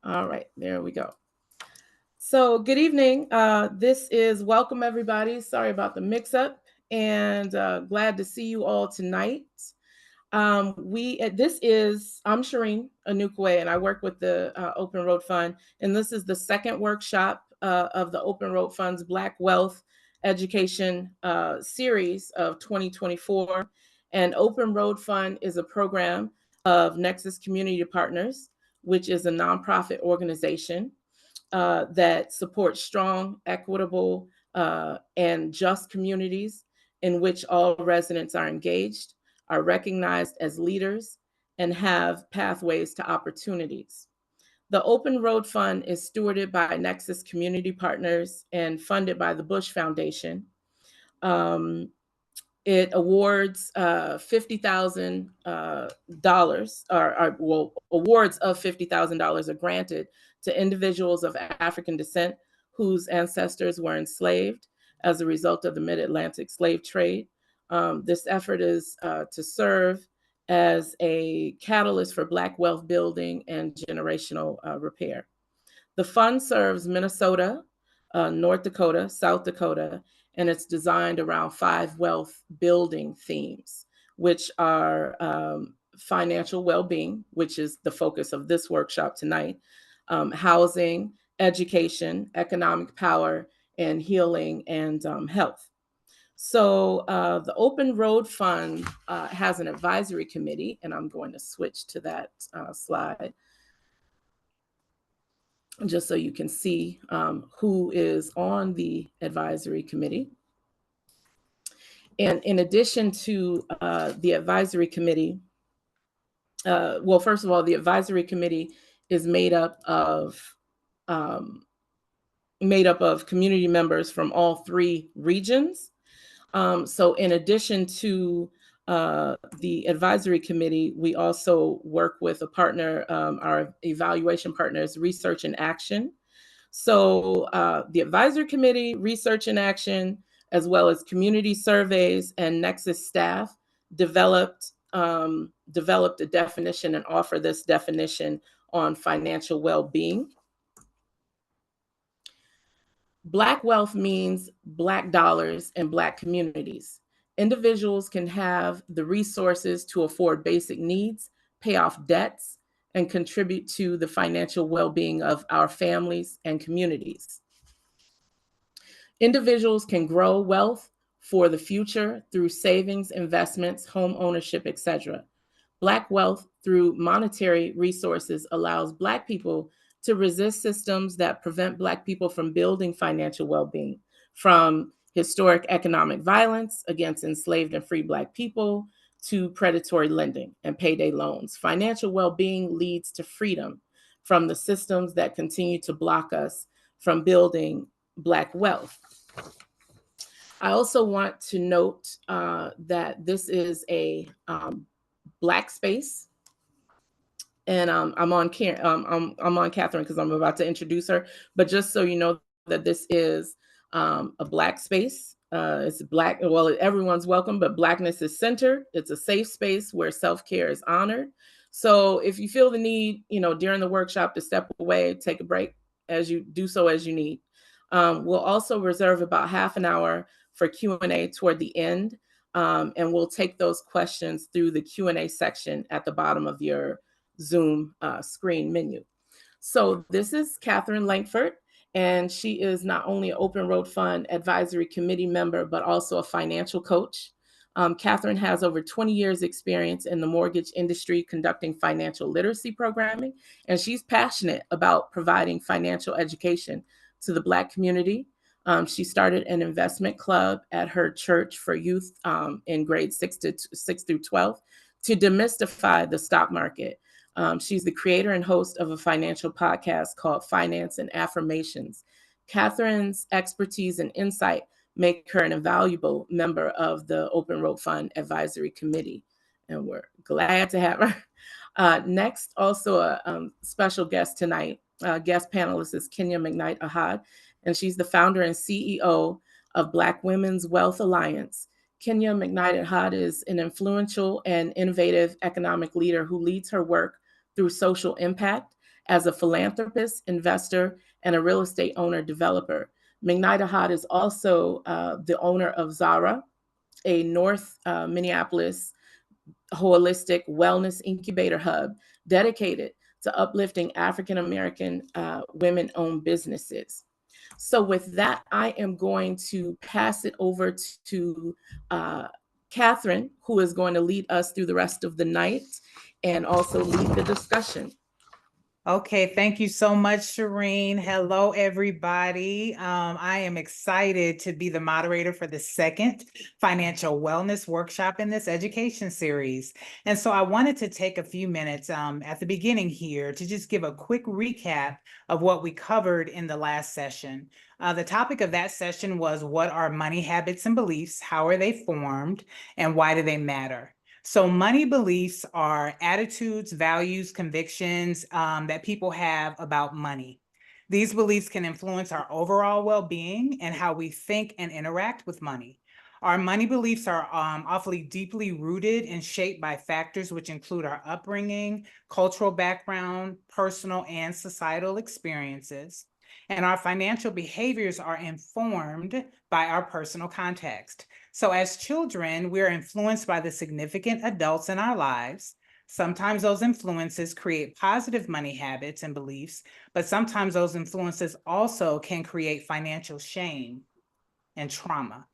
All right, there we go. So, good evening. This is welcome, everybody. Sorry about the mix up, and glad to see you all tonight. I'm Shireen Anukwe, and I work with the Open Road Fund, and this is the second workshop of the Open Road Fund's Black Wealth Education series of 2024. And Open Road Fund is a program of Nexus Community Partners, which is a nonprofit organization that supports strong, equitable, and just communities in which all residents are engaged, are recognized as leaders, and have pathways to opportunities. The Open Road Fund is stewarded by Nexus Community Partners and funded by the Bush Foundation. Um, it awards $50,000, awards of $50,000 are granted to individuals of African descent whose ancestors were enslaved as a result of the mid-Atlantic slave trade. This effort is to serve as a catalyst for Black wealth building and generational repair. The fund serves Minnesota, North Dakota, South Dakota, and it's designed around 5 wealth building themes, which are financial well being, which is the focus of this workshop tonight, housing, education, economic power, and healing and health. So the Open Road Fund has an advisory committee, and I'm going to switch to that slide just so you can see who is on the advisory committee. And in addition to the advisory committee, well, first of all, the advisory committee is made up of community members from all 3 regions. So in addition to the advisory committee, we also work with a partner, our evaluation partners, Research and Action. So the advisory committee, Research and Action, as well as community surveys and Nexus staff developed a definition and offer this definition on financial well-being. Black wealth means Black dollars and Black communities. Individuals can have the resources to afford basic needs, pay off debts, and contribute to the financial well-being of our families and communities. Individuals can grow wealth for the future through savings, investments, home ownership, etc. Black wealth through monetary resources allows Black people to resist systems that prevent Black people from building financial well-being, from historic economic violence against enslaved and free Black people to predatory lending and payday loans. Financial well-being leads to freedom from the systems that continue to block us from building Black wealth. I also want to note that this is a Black space, and I'm on Katherine because I'm about to introduce her. But just so you know that this is a Black space. It's Black. Well, everyone's welcome, but Blackness is centered. It's a safe space where self-care is honored. So if you feel the need, during the workshop to step away, take a break, as you do so as you need. We'll also reserve about half an hour for Q&A toward the end, and we'll take those questions through the Q&A section at the bottom of your Zoom screen menu. So this is Katherine Lankford, and she is not only an Open Road Fund Advisory Committee member, but also a financial coach. Katherine has over 20 years experience in the mortgage industry conducting financial literacy programming, and she's passionate about providing financial education to the Black community. She started an investment club at her church for youth in grades 6 through 12 to demystify the stock market. She's the creator and host of a financial podcast called Finance and Affirmations. Katherine's expertise and insight make her an invaluable member of the Open Road Fund Advisory Committee, and we're glad to have her. Next, also a special guest tonight, guest panelist is Kenya McKnight Ahad, and she's the founder and CEO of Black Women's Wealth Alliance. Kenya McKnight Ahad is an influential and innovative economic leader who leads her work through social impact as a philanthropist, investor, and a real estate owner developer. McKnight is also the owner of Zara, a North Minneapolis holistic wellness incubator hub dedicated to uplifting African American women-owned businesses. So with that, I am going to pass it over to Katherine, who is going to lead us through the rest of the night and also lead the discussion. Okay, thank you so much, Shireen. Hello, everybody. I am excited to be the moderator for the second financial wellness workshop in this education series. And so I wanted to take a few minutes at the beginning here to just give a quick recap of what we covered in the last session. The topic of that session was, what are money habits and beliefs? How are they formed? And why do they matter? So money beliefs are attitudes, values, convictions that people have about money. These beliefs can influence our overall well-being and how we think and interact with money. Our money beliefs are awfully deeply rooted and shaped by factors which include our upbringing, cultural background, personal and societal experiences. And our financial behaviors are informed by our personal context. So as children, we're influenced by the significant adults in our lives. Sometimes those influences create positive money habits and beliefs, but sometimes those influences also can create financial shame and trauma.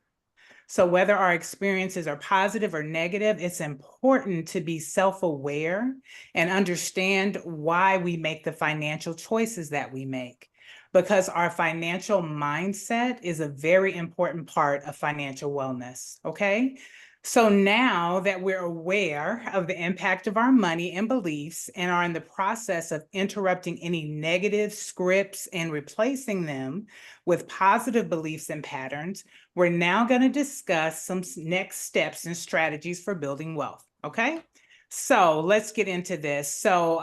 So whether our experiences are positive or negative, it's important to be self-aware and understand why we make the financial choices that we make, because our financial mindset is a very important part of financial wellness, okay? So now that we're aware of the impact of our money and beliefs and are in the process of interrupting any negative scripts and replacing them with positive beliefs and patterns, we're now going to discuss some next steps and strategies for building wealth, okay? So let's get into this. So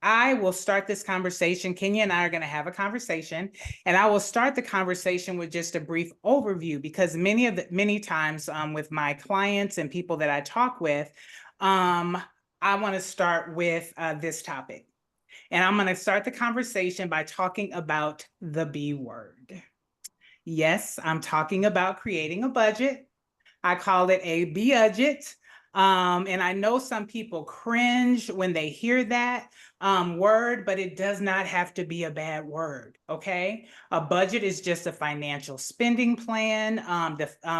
I will start this conversation. Kenya and I are going to have a conversation, and I will start the conversation with just a brief overview, because many times with my clients and people that I talk with, I want to start with this topic. And I'm going to start the conversation by talking about the B word. Yes, I'm talking about creating a budget. I call it a budget. And I know some people cringe when they hear that word, but it does not have to be a bad word, okay? A budget is just a financial spending plan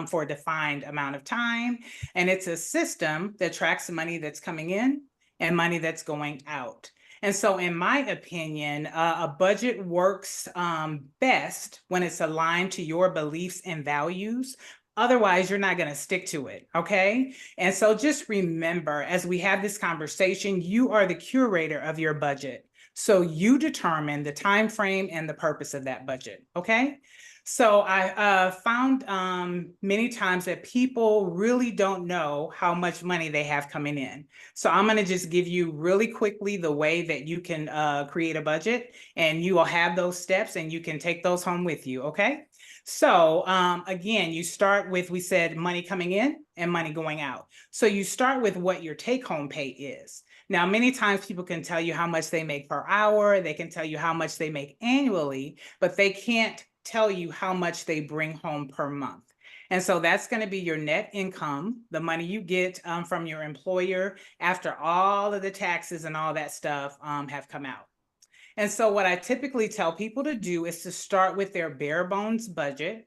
for a defined amount of time. And it's a system that tracks the money that's coming in and money that's going out. And so in my opinion, a budget works best when it's aligned to your beliefs and values. Otherwise, you're not going to stick to it, okay? And so just remember, as we have this conversation, you are the curator of your budget. So you determine the time frame and the purpose of that budget, okay? So I found many times that people really don't know how much money they have coming in. So I'm going to just give you really quickly the way that you can create a budget, and you will have those steps and you can take those home with you, okay? So again, you start with, we said, money coming in and money going out. So you start with what your take-home pay is. Now, many times people can tell you how much they make per hour, they can tell you how much they make annually, but they can't tell you how much they bring home per month. And so that's going to be your net income, the money you get from your employer after all of the taxes and all that stuff have come out. And so what I typically tell people to do is to start with their bare bones budget,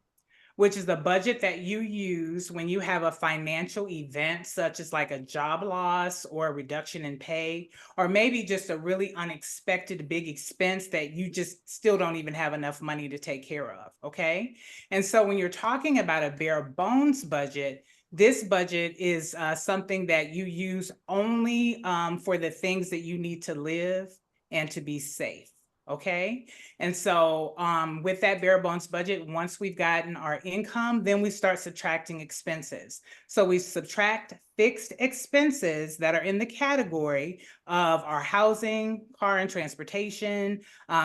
which is the budget that you use when you have a financial event, such as like a job loss or a reduction in pay, or maybe just a really unexpected big expense that you just still don't even have enough money to take care of, okay? And so when you're talking about a bare bones budget, this budget is something that you use only for the things that you need to live and to be safe, okay? And so with that bare bones budget, once we've gotten our income, then we start subtracting expenses. So we subtract fixed expenses that are in the category of our housing, car and transportation,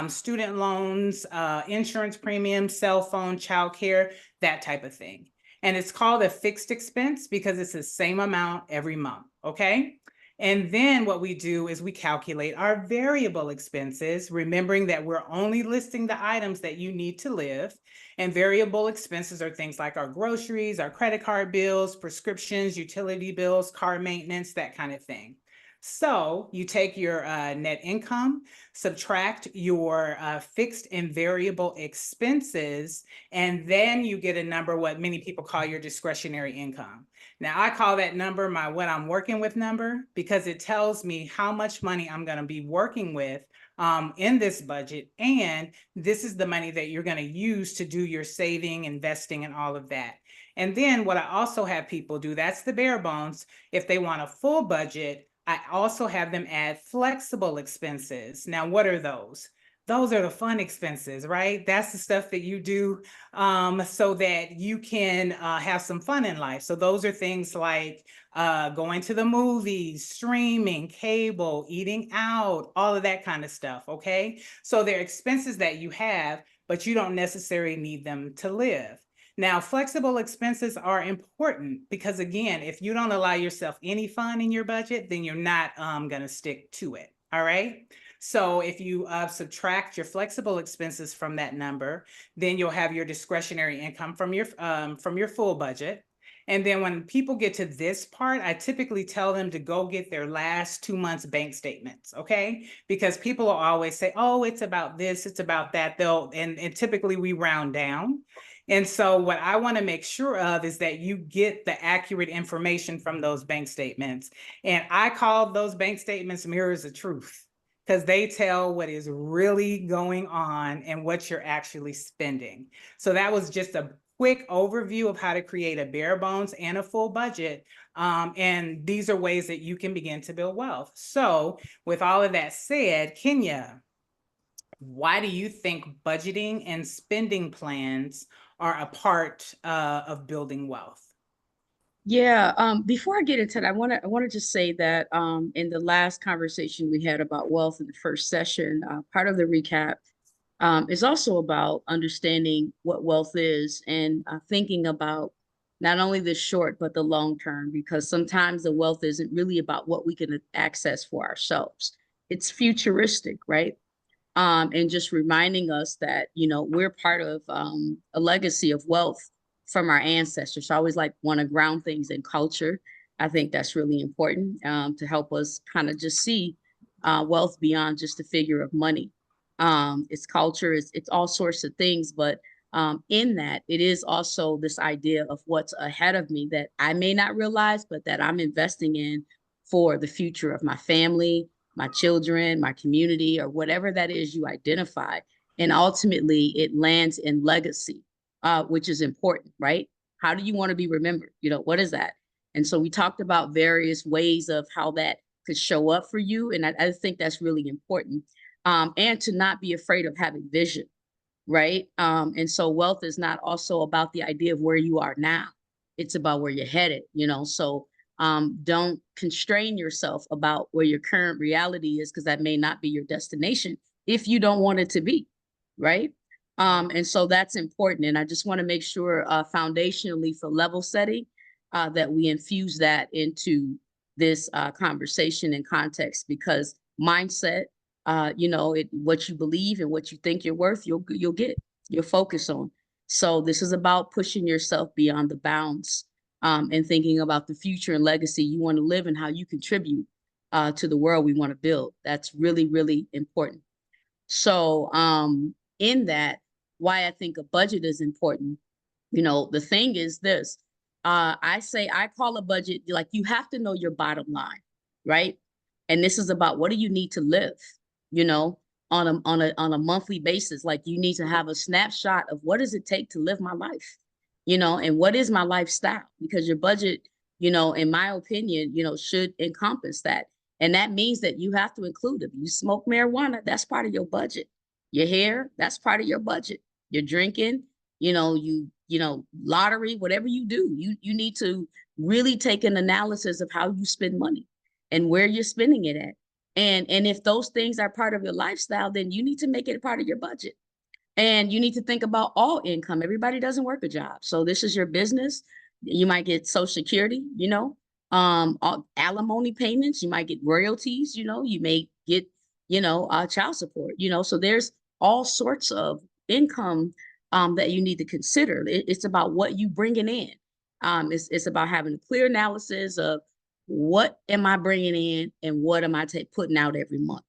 student loans, insurance premiums, cell phone, childcare, that type of thing. And it's called a fixed expense because it's the same amount every month, okay? And then what we do is we calculate our variable expenses, remembering that we're only listing the items that you need to live. And variable expenses are things like our groceries, our credit card bills, prescriptions, utility bills, car maintenance, that kind of thing. So you take your net income, subtract your fixed and variable expenses, and then you get a number, what many people call your discretionary income. Now, I call that number my what I'm working with number, because it tells me how much money I'm going to be working with in this budget. And this is the money that you're going to use to do your saving, investing, and all of that. And then what I also have people do, that's the bare bones. If they want a full budget, I also have them add flexible expenses. Now, what are those? Those are the fun expenses, right? That's the stuff that you do so that you can have some fun in life. So those are things like going to the movies, streaming, cable, eating out, all of that kind of stuff, okay? So they're expenses that you have, but you don't necessarily need them to live. Now, flexible expenses are important because, again, if you don't allow yourself any fun in your budget, then you're not going to stick to it. All right. So if you subtract your flexible expenses from that number, then you'll have your discretionary income from your full budget. And then when people get to this part, I typically tell them to go get their last 2 months bank statements, okay? Because people will always say, oh, it's about this, it's about that. And typically we round down. And so what I want to make sure of is that you get the accurate information from those bank statements. And I call those bank statements mirrors of truth, because they tell what is really going on and what you're actually spending. So that was just a quick overview of how to create a bare bones and a full budget. And these are ways that you can begin to build wealth. So with all of that said, Kenya, why do you think budgeting and spending plans are a part of building wealth? Yeah, before I get into that, I want to just say that in the last conversation we had about wealth in the first session, part of the recap is also about understanding what wealth is and thinking about not only the short but the long term, because sometimes the wealth isn't really about what we can access for ourselves. It's futuristic, right? And just reminding us that, you know, we're part of a legacy of wealth from our ancestors. So I always like want to ground things in culture. I think that's really important to help us kind of just see wealth beyond just a figure of money. It's culture, it's all sorts of things, but in that, it is also this idea of what's ahead of me that I may not realize, but that I'm investing in for the future of my family, my children, my community, or whatever that is you identify. And ultimately, it lands in legacy, which is important, right? How do you want to be remembered? You know, what is that? And so we talked about various ways of how that could show up for you. And I think that's really important. And to not be afraid of having vision, right? And so wealth is not also about the idea of where you are now. It's about where you're headed, you know. So don't constrain yourself about where your current reality is, because that may not be your destination if you don't want it to be, right? And so that's important. And I just want to make sure foundationally for level setting that we infuse that into this conversation and context, because mindset, you know, what you believe and what you think you're worth, you'll get, you'll focus on. So this is about pushing yourself beyond the bounds and thinking about the future and legacy you want to live and how you contribute to the world we want to build. That's really, really important. So in that, why I think a budget is important, you know, the thing is this, I call a budget, like, you have to know your bottom line, right? And this is about, what do you need to live, you know, on a monthly basis. Like, you need to have a snapshot of what does it take to live my life, you know, and what is my lifestyle? Because your budget, you know, in my opinion, you know, should encompass that. And that means that you have to include, if you smoke marijuana, that's part of your budget. Your hair, that's part of your budget. You're drinking, you know, you know, lottery, whatever you do, you need to really take an analysis of how you spend money and where you're spending it at. And if those things are part of your lifestyle, then you need to make it a part of your budget. And you need to think about all income. Everybody doesn't work a job. So this is your business. You might get Social Security, you know, Alimony payments, you might get royalties, you may get, child support, so there's all sorts of income that you need to consider. It's about what you bringing in. It's about having a clear analysis of what am I bringing in and what am I putting out every month,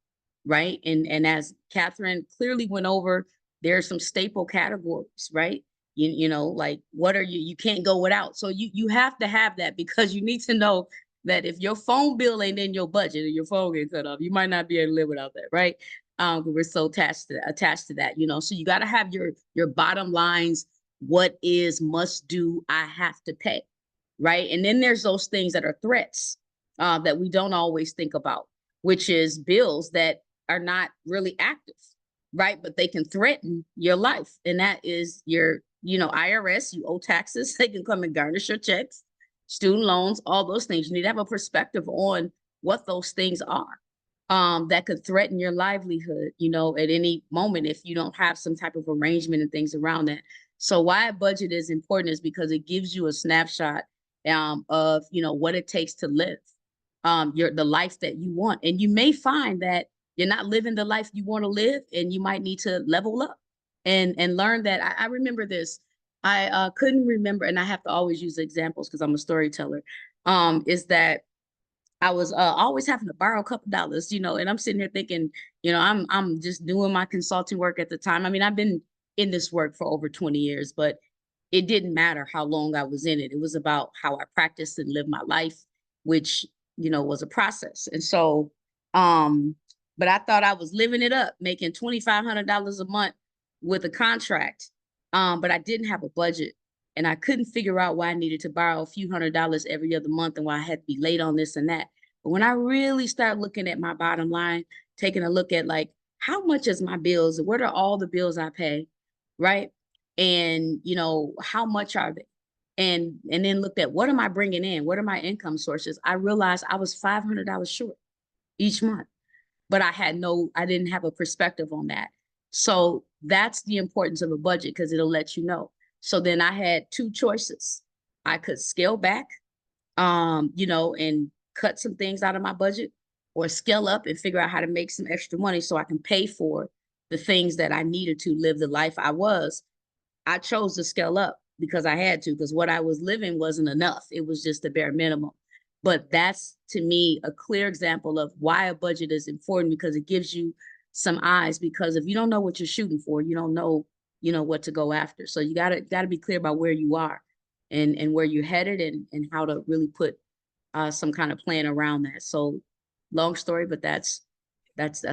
right? And as Katherine clearly went over, there are some staple categories, right? Like what are you can't go without. So you have to have that, because you need to know that if your phone bill ain't in your budget or your phone gets cut off, you might not be able to live without that, right? We're so attached to that, so you got to have your bottom lines. What is must do, I have to pay, right? And then there's those things that are threats that we don't always think about, which is bills that are not really active, right? But they can threaten your life. And that is your, IRS, you owe taxes, they can come and garnish your checks, student loans, all those things. You need to have a perspective on what those things are that could threaten your livelihood, at any moment if you don't have some type of arrangement and things around that. So why a budget is important is because it gives you a snapshot of, what it takes to live the life that you want. And you may find that you're not living the life you want to live, and you might need to level up and learn that. I remember this. I couldn't remember, and I have to always use examples because I'm a storyteller, is that I was always having to borrow a couple dollars, and I'm sitting here thinking, I'm just doing my consulting work at the time. I mean, I've been in this work for over 20 years, but it didn't matter how long I was in it. It was about how I practiced and lived my life, which, was a process. And so, but I thought I was living it up, making $2,500 a month with a contract. But I didn't have a budget, and I couldn't figure out why I needed to borrow a few $100s every other month and why I had to be late on this and that. But when I really start looking at my bottom line, taking a look at like, how much is my bills? What are all the bills I pay? Right. And, how much are they? And then looked at what am I bringing in? What are my income sources? I realized I was $500 short each month, but I didn't have a perspective on that. So that's the importance of a budget, because it'll let you know. So then I had two choices. I could scale back, and cut some things out of my budget, or scale up and figure out how to make some extra money so I can pay for the things that I needed to live the life I chose to scale up because I had to, because what I was living wasn't enough. It was just the bare minimum. But that's, to me, a clear example of why a budget is important, because it gives you some eyes. Because if you don't know what you're shooting for, you don't know, what to go after. So you gotta be clear about where you are and where you're headed, and how to really put some kind of plan around that. So long story, but that's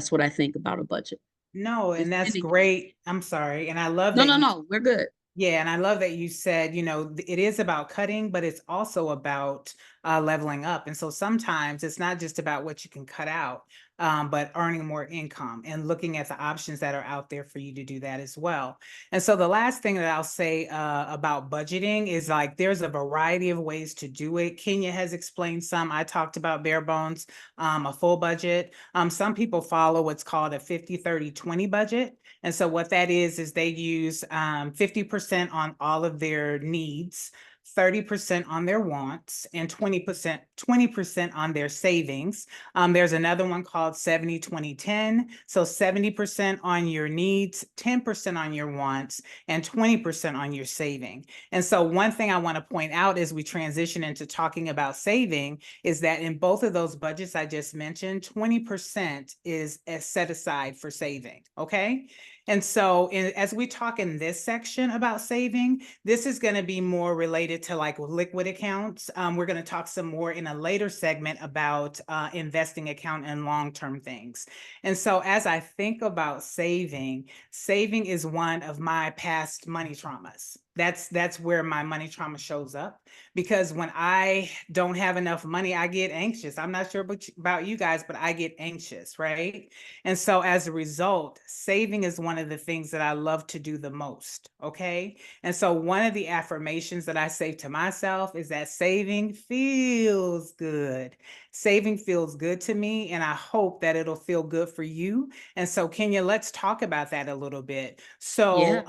what I think about a budget. No, and that's great. I'm sorry. And I love that. No, we're good. Yeah, and I love that you said, it is about cutting, but it's also about leveling up. And so sometimes it's not just about what you can cut out, but earning more income and looking at the options that are out there for you to do that as well. And so the last thing that I'll say about budgeting is, like, there's a variety of ways to do it. Kenya has explained some. I talked about bare bones, a full budget. Some people follow what's called a 50-30-20 budget. And so what that is they use 50% on all of their needs, 30% on their wants, and 20% on their savings. There's another one called 70-20-10. So 70% on your needs, 10% on your wants, and 20% on your saving. And so one thing I want to point out as we transition into talking about saving is that in both of those budgets I just mentioned, 20% is set aside for saving. Okay. And so as we talk in this section about saving, this is going to be more related to like liquid accounts. We're going to talk some more in a later segment about investing account and long-term things. And so as I think about saving is one of my past money traumas. That's where my money trauma shows up, because when I don't have enough money, I get anxious. I'm not sure about you guys, but I get anxious, right? And so as a result, saving is one of the things that I love to do the most, okay? And so one of the affirmations that I say to myself is that saving feels good. Saving feels good to me, and I hope that it'll feel good for you. And so Kenya, let's talk about that a little bit. So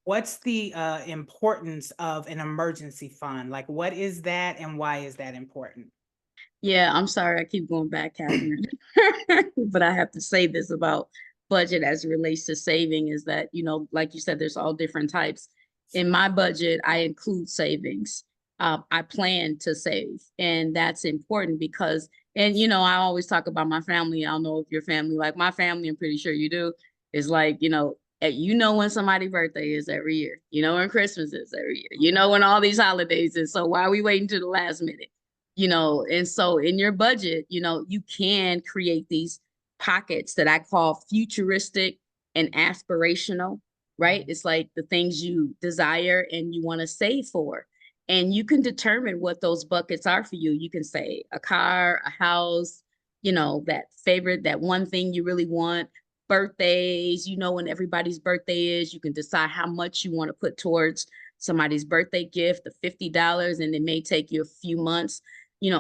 what's the importance of an emergency fund? Like, what is that and why is that important? Yeah, I'm sorry. I keep going back, Catherine. But I have to say this about budget as it relates to saving is that, like you said, there's all different types. In my budget, I include savings. I plan to save, and that's important because, and I always talk about my family. I don't know if your family, like my family, I'm pretty sure you do, is like, when somebody's birthday is every year, when Christmas is every year, when all these holidays is. So why are we waiting to the last minute? And so in your budget, you can create these pockets that I call futuristic and aspirational, right? It's like the things you desire and you want to save for. And you can determine what those buckets are for you. You can say a car, a house, that one thing you really want, birthdays, when everybody's birthday is, you can decide how much you want to put towards somebody's birthday gift, the $50, and it may take you a few months.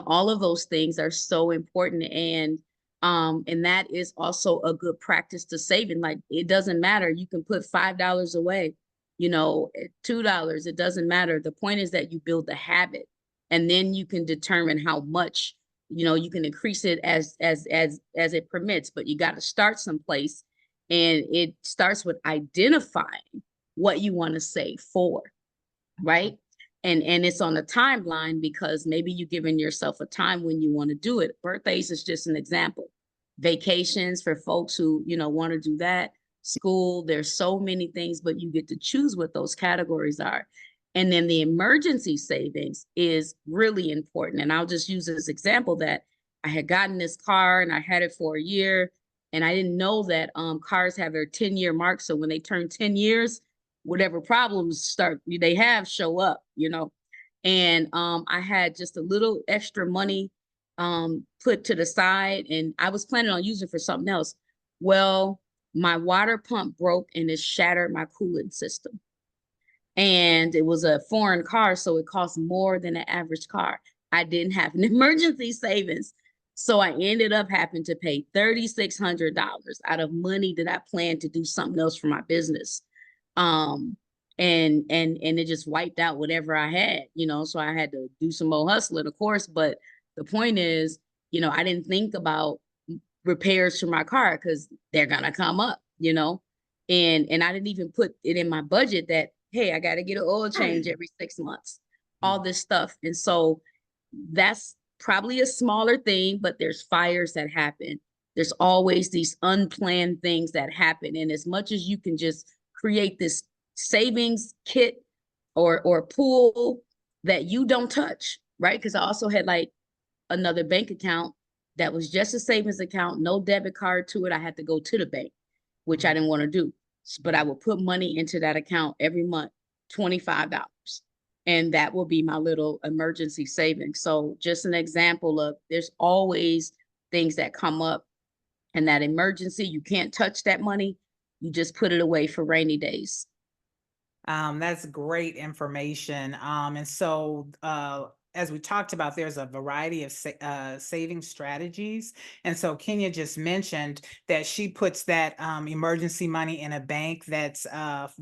All of those things are so important. And that is also a good practice to saving. Like, it doesn't matter. You can put $5 away, $2, it doesn't matter. The point is that you build the habit, and then you can determine how much, you can increase it as it permits, but you got to start someplace. And it starts with identifying what you want to save for, right? And it's on a timeline, because maybe you've given yourself a time when you want to do it. Birthdays is just an example. Vacations for folks who, want to do that. School, there's so many things, but you get to choose what those categories are. And then the emergency savings is really important. And I'll just use this example that I had gotten this car and I had it for a year. And I didn't know that cars have their 10-year mark. So when they turn 10 years, whatever problems they have show up, and I had just a little extra money put to the side, and I was planning on using it for something else. Well, my water pump broke and it shattered my coolant system. And it was a foreign car, so it cost more than an average car. I didn't have an emergency savings. So I ended up having to pay $3,600 out of money that I planned to do something else for my business. And it just wiped out whatever I had, so I had to do some more hustling, of course. But the point is, I didn't think about repairs for my car because they're gonna come up, and I didn't even put it in my budget that, hey, I got to get an oil change every 6 months, all this stuff. And so that's probably a smaller thing, but there's fires that happen. There's always these unplanned things that happen. And as much as you can just create this savings kit or pool that you don't touch, right? Because I also had like another bank account that was just a savings account, no debit card to it. I had to go to the bank, which I didn't want to do. But I would put money into that account every month, $25. And that will be my little emergency savings. So just an example of, there's always things that come up, and that emergency, you can't touch that money. You just put it away for rainy days. That's great information. And so, as we talked about, there's a variety of saving strategies. And so Kenya just mentioned that she puts that emergency money in a bank that's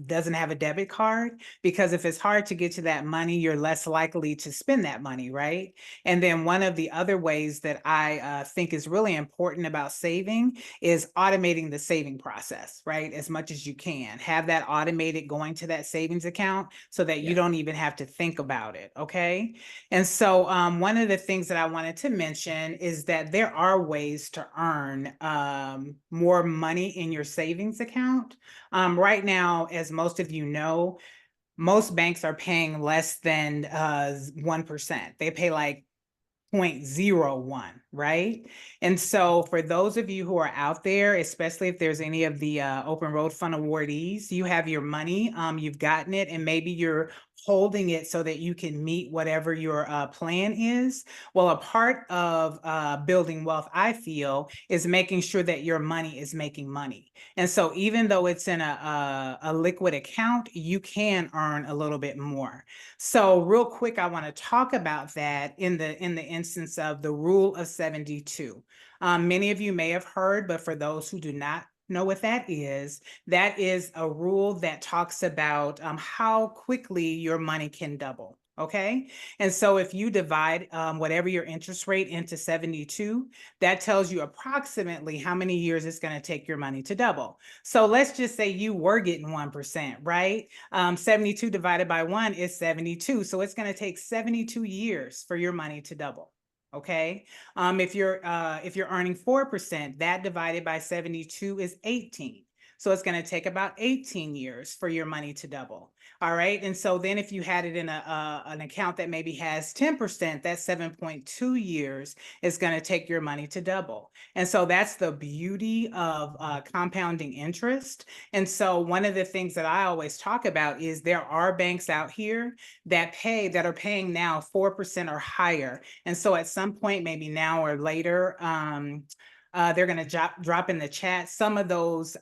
doesn't have a debit card, because if it's hard to get to that money, you're less likely to spend that money, right? And then one of the other ways that I think is really important about saving is automating the saving process, right? As much as you can. Have that automated going to that savings account so that you don't even have to think about it, okay? And so one of the things that I wanted to mention is that there are ways to earn more money in your savings account. Right now, as most of you know, most banks are paying less than 1%. They pay like 0.01, right? And so for those of you who are out there, especially if there's any of the Open Road Fund awardees, you have your money, you've gotten it, and maybe you're holding it so that you can meet whatever your plan is. Well, a part of building wealth, I feel, is making sure that your money is making money. And so even though it's in a liquid account, you can earn a little bit more. So real quick, I want to talk about that in the instance of the rule of 72. Many of you may have heard, but for those who do not know what that is a rule that talks about how quickly your money can double. Okay. And so if you divide whatever your interest rate into 72, that tells you approximately how many years it's going to take your money to double. So let's just say you were getting 1%, right? 72 divided by 1 is 72. So it's going to take 72 years for your money to double. Okay. If you're earning 4%, that divided by 72 is 18. So it's going to take about 18 years for your money to double. All right. And so then if you had it in an account that maybe has 10%, that's 7.2 years is going to take your money to double. And so that's the beauty of compounding interest. And so one of the things that I always talk about is there are banks out here that are paying now 4% or higher. And so at some point, maybe now or later, they're going to drop in the chat some of those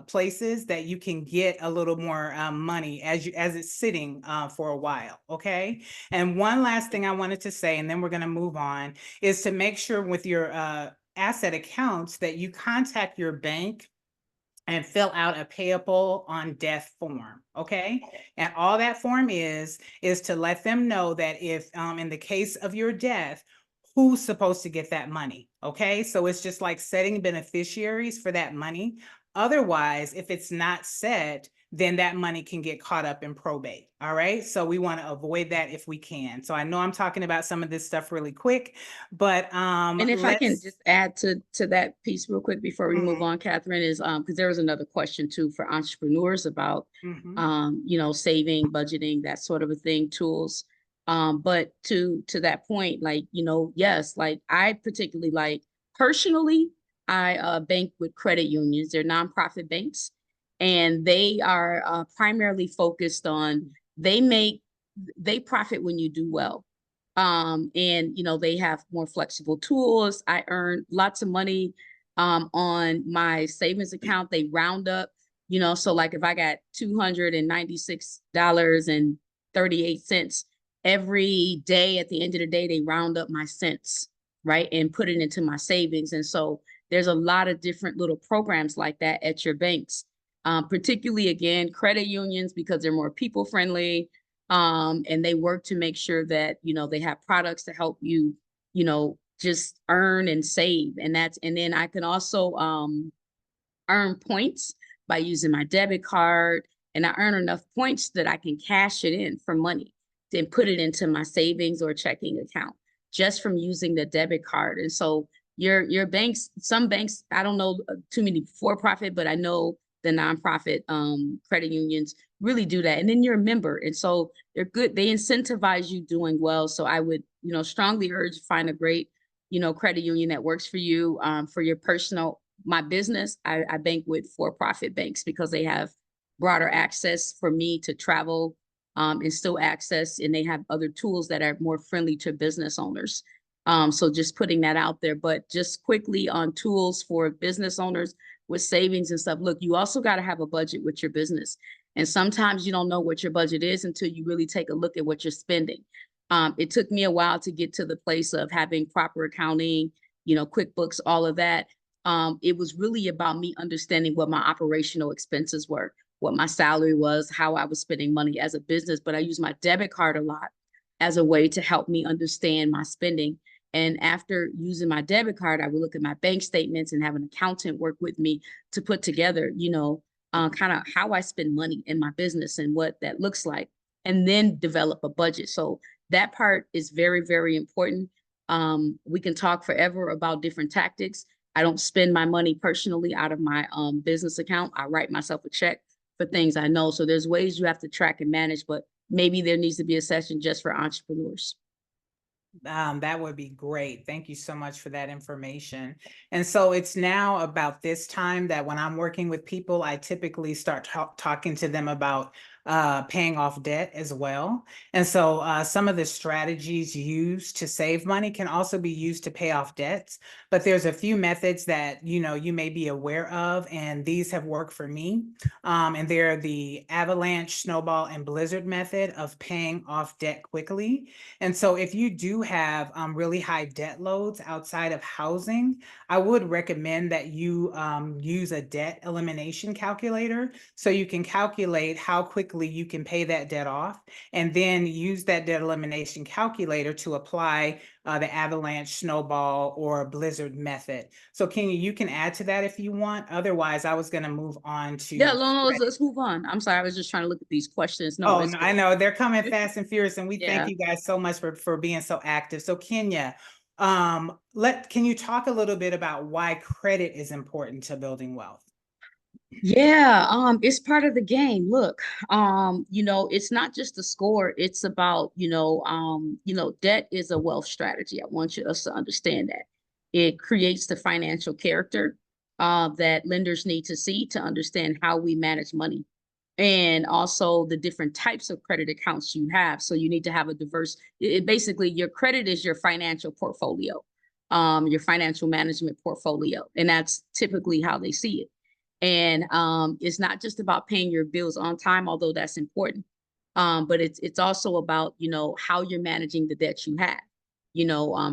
places that you can get a little more money as it's sitting for a while. Okay. And one last thing I wanted to say, and then we're going to move on, is to make sure with your asset accounts that you contact your bank and fill out a payable on death form. Okay. And all that form is to let them know that if in the case of your death, who's supposed to get that money. Okay. So it's just like setting beneficiaries for that money. Otherwise, if it's not set, then that money can get caught up in probate. All right. So we want to avoid that if we can. So I know I'm talking about some of this stuff really quick, but and if I can just add to that piece real quick before we move on, Katherine, is because there was another question too for entrepreneurs about you know, saving, budgeting, that sort of a thing, tools. But to that point, like, you know, yes, like I particularly like personally, I bank with credit unions. They're nonprofit banks, and they are primarily focused on they profit when you do well. And you know, they have more flexible tools. I earn lots of money on my savings account. They round up, you know, so like if I got $296.38 every day, at the end of the day, they round up my cents, right, and put it into my savings. And so there's a lot of different little programs like that at your banks, particularly, again, credit unions, because they're more people friendly. And they work to make sure that, you know, they have products to help you, you know, just earn and save. And then I can also earn points by using my debit card, and I earn enough points that I can cash it in for money, then put it into my savings or checking account just from using the debit card. And so your banks, some banks, I don't know too many for-profit, but I know the nonprofit credit unions really do that. And then you're a member. And so they're good. They incentivize you doing well. So I would, you know, strongly urge to find a great, you know, credit union that works for you. For your personal, my business, I bank with for-profit banks because they have broader access for me to travel and still access, and they have other tools that are more friendly to business owners. So just putting that out there. But just quickly on tools for business owners with savings and stuff. Look, you also got to have a budget with your business. And sometimes you don't know what your budget is until you really take a look at what you're spending. It took me a while to get to the place of having proper accounting, you know, QuickBooks, all of that. It was really about me understanding what my operational expenses were, what my salary was, how I was spending money as a business. But I use my debit card a lot as a way to help me understand my spending. And after using my debit card, I would look at my bank statements and have an accountant work with me to put together, you know, kind of how I spend money in my business and what that looks like, and then develop a budget. So that part is very, very important. We can talk forever about different tactics. I don't spend my money personally out of my business account. I write myself a check for things I know. So there's ways you have to track and manage, but maybe there needs to be a session just for entrepreneurs. That would be great. Thank you so much for that information. And so it's now about this time that when I'm working with people, I typically start talking to them about paying off debt as well. And so some of the strategies used to save money can also be used to pay off debts. But there's a few methods that, you know, you may be aware of, and these have worked for me. And they're the avalanche, snowball, and blizzard method of paying off debt quickly. And so if you do have really high debt loads outside of housing, I would recommend that you use a debt elimination calculator so you can calculate how quickly quickly you can pay that debt off, and then use that debt elimination calculator to apply the avalanche, snowball, or blizzard method. So Kenya, you can add to that if you want. Otherwise, I was going to move on to. Yeah, no, let's move on. I'm sorry, I was just trying to look at these questions. No, Oh, no, I know they're coming fast and furious, and we Yeah. thank you guys so much for being so active. So Kenya, can you talk a little bit about why credit is important to building wealth? Yeah, it's part of the game. Look, it's not just a score, it's about, debt is a wealth strategy. I want us to understand that. It creates the financial character that lenders need to see to understand how we manage money, and also the different types of credit accounts you have. So you need to have a diverse, basically your credit is your financial portfolio, your financial management portfolio. And that's typically how they see it. And it's not just about paying your bills on time, although that's important. But it's also about, how you're managing the debt you have.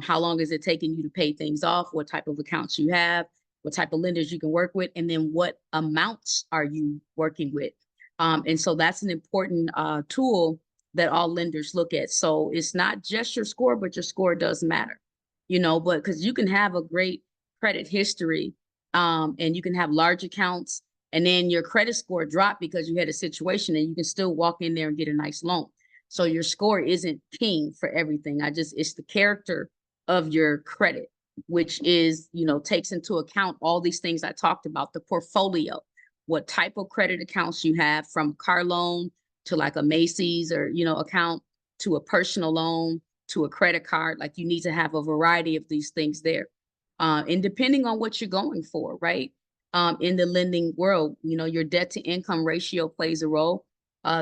How long is it taking you to pay things off? What type of accounts you have? What type of lenders you can work with? And then what amounts are you working with? And so that's an important tool that all lenders look at. So it's not just your score, but your score does matter, but because you can have a great credit history, and you can have large accounts, and then your credit score drop because you had a situation, and you can still walk in there and get a nice loan. So your score isn't king for everything. It's the character of your credit, which is, takes into account all these things I talked about, the portfolio, what type of credit accounts you have, from car loan to like a Macy's or, account, to a personal loan, to a credit card. Like, you need to have a variety of these things there. And depending on what you're going for, right? In the lending world, your debt to income ratio plays a role.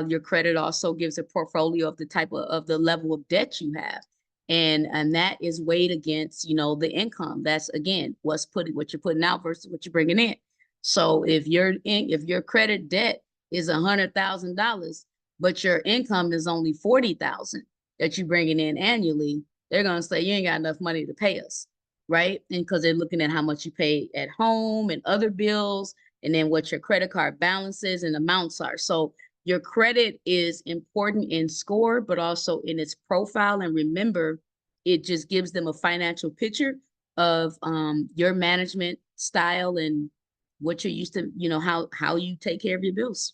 Your credit also gives a portfolio of the type of the level of debt you have. And that is weighed against, the income. That's, again, what you're putting out versus what you're bringing in. So if your credit debt is $100,000, but your income is only 40,000 that you're bringing in annually, they're going to say you ain't got enough money to pay us, right? And because they're looking at how much you pay at home and other bills, and then what your credit card balances and amounts are. So your credit is important in score, but also in its profile. And remember, it just gives them a financial picture of your management style and what you're used to, how you take care of your bills.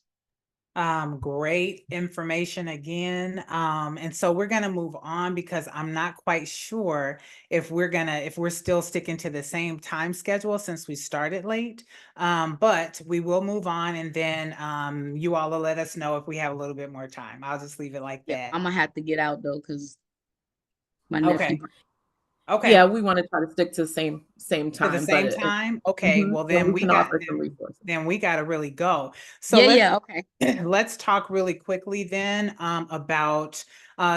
Great information again. And so we're going to move on, because I'm not quite sure if we're still sticking to the same time schedule since we started late. But we will move on, and then you all will let us know if we have a little bit more time. I'll just leave it like that. I'm gonna have to get out though, because my nephew. Okay. Yeah, we want to try to stick to the same time. To the same time? Okay, well then we got to really go. So okay. Let's talk really quickly then about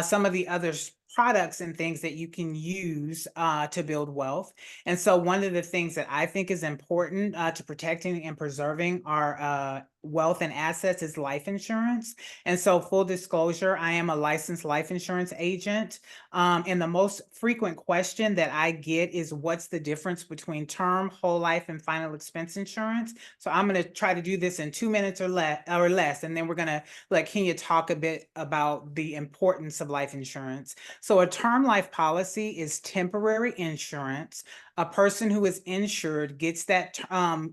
some of the other products and things that you can use to build wealth. And so one of the things that I think is important to protecting and preserving our wealth and assets is life insurance. And so, full disclosure, I am a licensed life insurance agent. And the most frequent question that I get is, what's the difference between term, whole life, and final expense insurance? So I'm going to try to do this in 2 minutes or less, and then we're going to let Kenya talk a bit about the importance of life insurance. So a term life policy is temporary insurance. A person who is insured gets that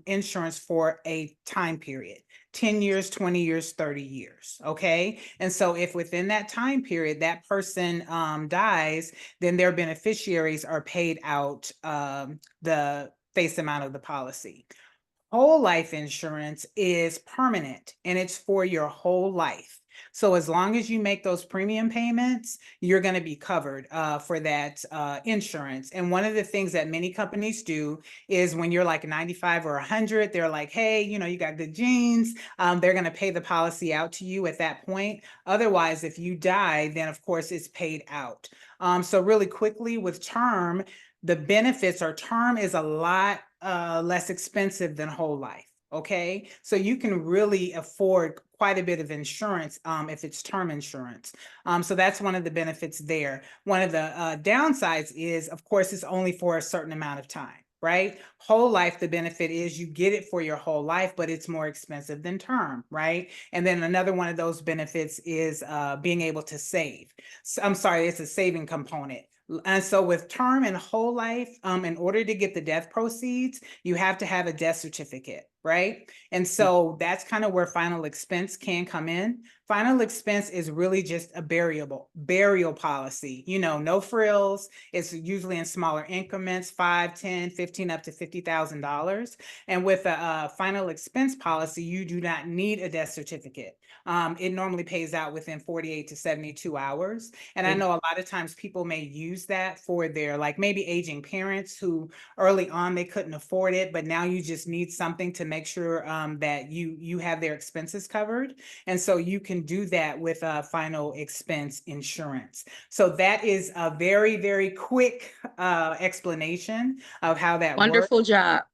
insurance for a time period. 10 years, 20 years, 30 years. Okay. And so if within that time period, that person dies, then their beneficiaries are paid out the face amount of the policy. Whole life insurance is permanent, and it's for your whole life. So as long as you make those premium payments, you're going to be covered for that insurance. And one of the things that many companies do is, when you're like 95 or 100, they're like, hey, you got good genes. They're going to pay the policy out to you at that point. Otherwise, if you die, then of course it's paid out. So really quickly, with term, the benefits are, term is a lot less expensive than whole life. Okay, so you can really afford quite a bit of insurance if it's term insurance. So that's one of the benefits there. One of the downsides is, of course, it's only for a certain amount of time, right? Whole life, the benefit is you get it for your whole life, but it's more expensive than term, right? And then another one of those benefits is being able to save. So, I'm sorry, it's a saving component. And so with term and whole life, in order to get the death proceeds, you have to have a death certificate, right? And so that's kind of where final expense can come in. Final expense is really just a burial policy, you know, no frills. It's usually in smaller increments, 5, 10, 15, up to $50,000. And with a final expense policy, you do not need a death certificate. It normally pays out within 48 to 72 hours. And I know a lot of times people may use that for their, like, maybe aging parents who early on they couldn't afford it, but now you just need something to make sure that you have their expenses covered. And so you can do that with a final expense insurance. So that is a very, very quick explanation of how that works. Wonderful job.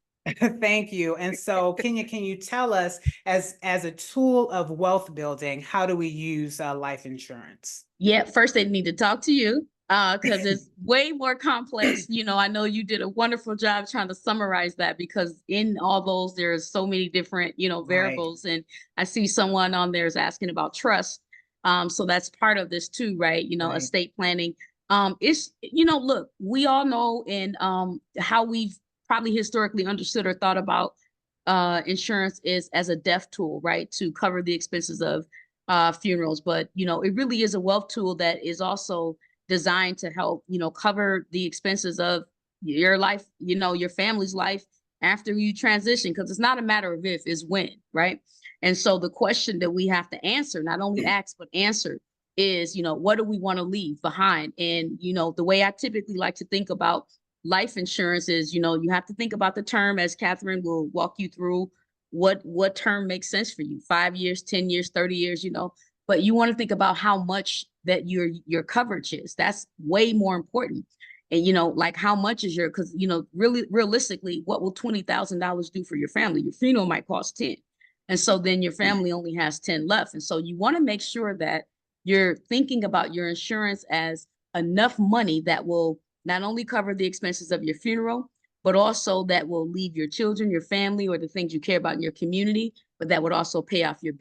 Thank you. And so, Kenya, can you tell us, as a tool of wealth building, how do we use life insurance? Yeah, first they need to talk to you because it's way more complex. You know, I know you did a wonderful job trying to summarize that, because in all those, there's so many different, you know, variables. Right. And I see someone on there is asking about trust. So that's part of this too, right? You know, right. Estate planning. It's, you know, look, we all know in how we've probably historically understood or thought about insurance is as a death tool, right? To cover the expenses of funerals. But, you know, it really is a wealth tool that is also designed to help, you know, cover the expenses of your life, you know, your family's life after you transition, because it's not a matter of if, it's when, right? And so the question that we have to answer, not only ask, but answer, is, you know, what do we want to leave behind? And, you know, the way I typically like to think about life insurance is, you know, you have to think about the term, as Katherine will walk you through, what term makes sense for you, 5 years, 10 years, 30 years, you know, but you want to think about how much that your coverage is. That's way more important. And, you know, like, how much is because, you know, really realistically, what will $20,000 do for your family? Your funeral might cost 10. And so then your family only has 10 left. And so you want to make sure that you're thinking about your insurance as enough money that will not only cover the expenses of your funeral, but also that will leave your children, your family, or the things you care about in your community, but that would also pay off your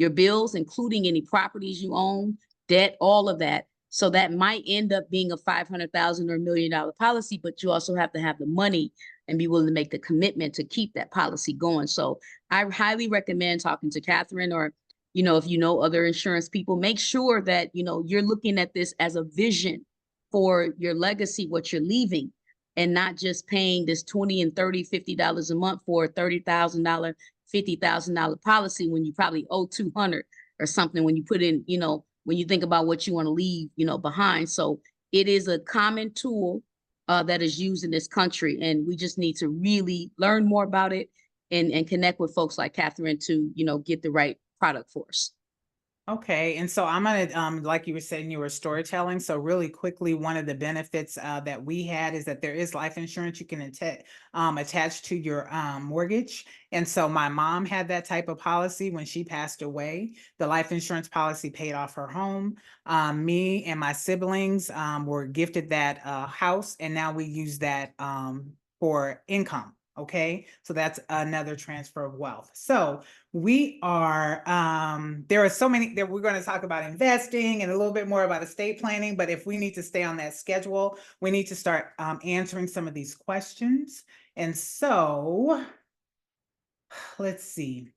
bills, including any properties you own, debt, all of that. So that might end up being a $500,000 or $1 million policy, but you also have to have the money and be willing to make the commitment to keep that policy going. So I highly recommend talking to Katherine, or, you know, if you know other insurance people, make sure that, you know, you're looking at this as a vision for your legacy, what you're leaving, and not just paying this $20 and $30, $50 a month for a $30,000, $50,000 policy when you probably owe $200 or something, when you put in, you know, when you think about what you want to leave, you know, behind. So it is a common tool that is used in this country, and we just need to really learn more about it and connect with folks like Katherine to, you know, get the right product for us. Okay, and so I'm gonna, like you were saying, you were storytelling. So really quickly, one of the benefits that we had is that there is life insurance you can attach to your mortgage. And so my mom had that type of policy when she passed away. The life insurance policy paid off her home. Me and my siblings were gifted that house, and now we use that for income. Okay, so that's another transfer of wealth. So we are, there are so many that we're going to talk about investing and a little bit more about estate planning, but if we need to stay on that schedule, we need to start answering some of these questions. And so let's see.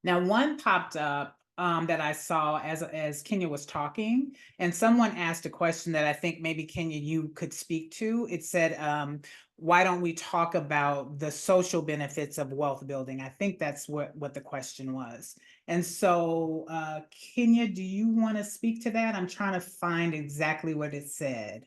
Now, one popped up that I saw as Kenya was talking, and someone asked a question that I think maybe, Kenya, you could speak to. It said, why don't we talk about the social benefits of wealth building? I think that's what the question was. And so, Kenya, do you want to speak to that? I'm trying to find exactly what it said.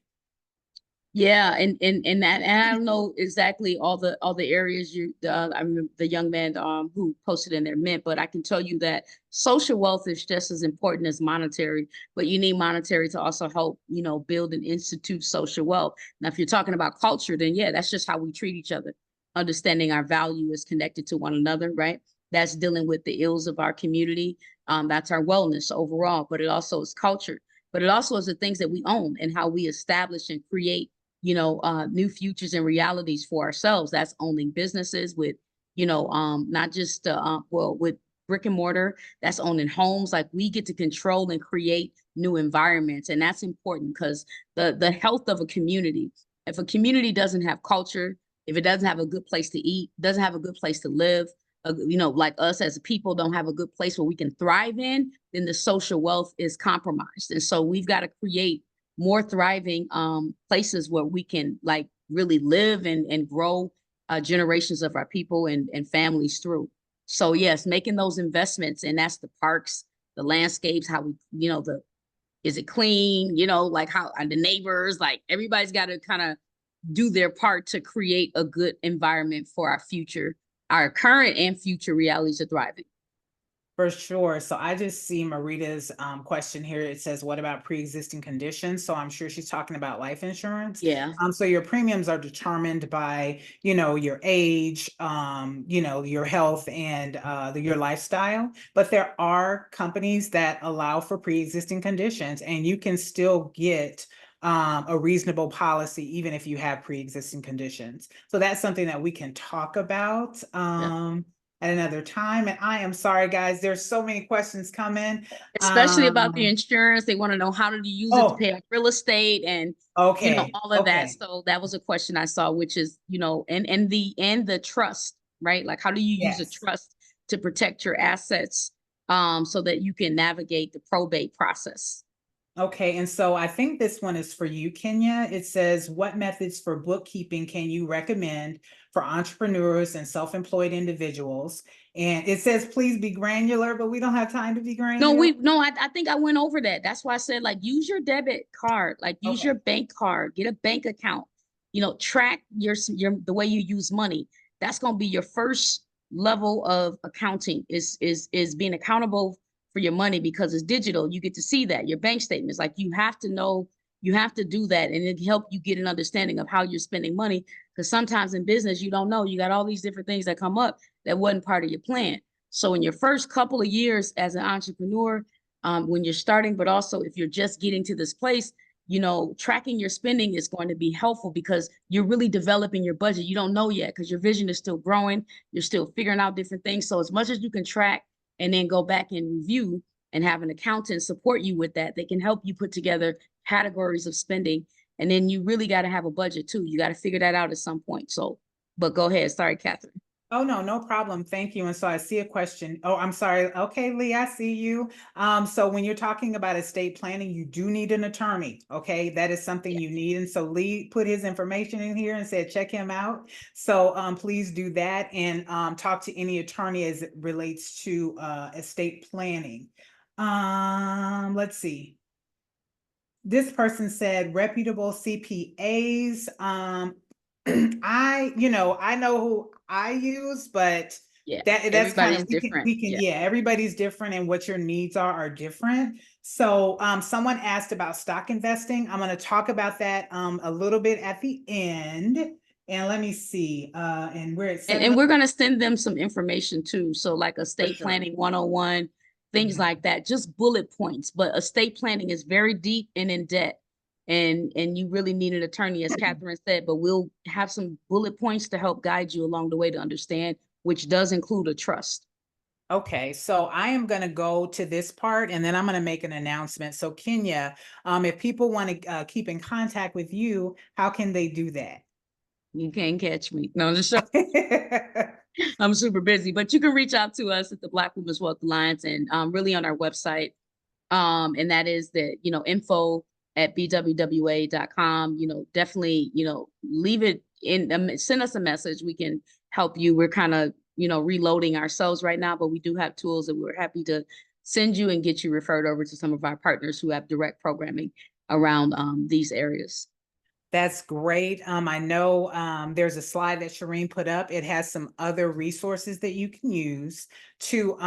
Yeah, and that, and I don't know exactly all the areas I remember the young man who posted in there meant, but I can tell you that social wealth is just as important as monetary, but you need monetary to also help, you know, build and institute social wealth. Now, if you're talking about culture, then yeah, that's just how we treat each other. Understanding our value is connected to one another, right? That's dealing with the ills of our community. That's our wellness overall, but it also is culture, but it also is the things that we own and how we establish and create new futures and realities for ourselves. That's owning businesses with, not just, with brick and mortar, that's owning homes. Like, we get to control and create new environments. And that's important because the health of a community, if a community doesn't have culture, if it doesn't have a good place to eat, doesn't have a good place to live, like us as people don't have a good place where we can thrive in, then the social wealth is compromised. And so we've got to create more thriving places where we can like really live and grow generations of our people and families through. So yes, making those investments, and that's the parks, the landscapes, how we, is it clean, like how the neighbors, like everybody's got to kind of do their part to create a good environment for our future, our current and future realities of thriving. For sure. So I just see Marita's question here. It says, what about pre-existing conditions? So I'm sure she's talking about life insurance. Yeah. So your premiums are determined by, your age, your health and your lifestyle. But there are companies that allow for pre-existing conditions, and you can still get a reasonable policy even if you have pre-existing conditions. So that's something that we can talk about. At another time. And I am sorry, guys, there's so many questions coming. Especially about the insurance. They want to know, how do you use it to pay off real estate and all of that. So that was a question I saw, which is, and the trust, right? Like, how do you use a trust to protect your assets so that you can navigate the probate process? Okay, and so I think this one is for you, Kenya. It says, what methods for bookkeeping can you recommend for entrepreneurs and self-employed individuals? And it says, please be granular, but we don't have time to be granular. I think I went over that. That's why I said, like, use your debit card, like use your bank card, get a bank account, track the way you use money. That's going to be your first level of accounting, is being accountable for your money, because it's digital. You get to see that your bank statements, like, you have to know, you have to do that, and it help you get an understanding of how you're spending money. Because sometimes in business, you don't know, you got all these different things that come up that wasn't part of your plan. So in your first couple of years as an entrepreneur, when you're starting, but also if you're just getting to this place, tracking your spending is going to be helpful, because you're really developing your budget. You don't know yet because your vision is still growing. You're still figuring out different things. So as much as you can track and then go back and review and have an accountant support you with that, they can help you put together categories of spending. And then you really got to have a budget too. You got to figure that out at some point. So, but go ahead. Sorry, Katherine. Oh, no problem. Thank you. And so I see a question. Oh, I'm sorry. Okay, Lee, I see you. So when you're talking about estate planning, you do need an attorney. Okay, that is something you need. And so Lee put his information in here and said, check him out. So please do that, and talk to any attorney as it relates to estate planning. Let's see. This person said reputable CPAs. I know who I use, but that's kind of, everybody's different, and what your needs are different. So someone asked about stock investing. I'm going to talk about that a little bit at the end. And let me see, and where it's and we're going to send them some information too. So like estate planning 101, things like that, just bullet points. But estate planning is very deep and in depth. And you really need an attorney, as Katherine said, but we'll have some bullet points to help guide you along the way to understand, which does include a trust. Okay, so I am going to go to this part, and then I'm going to make an announcement. So Kenya, if people want to keep in contact with you, how can they do that? You can't catch me. No, just I'm super busy, but you can reach out to us at the Black Women's Wealth Alliance, and really on our website. And that is the, info@bwwa.com. Definitely, leave it in, send us a message. We can help you. We're kind of, reloading ourselves right now, but we do have tools that we're happy to send you and get you referred over to some of our partners who have direct programming around these areas. That's great. I know there's a slide that Shireen put up. It has some other resources that you can use to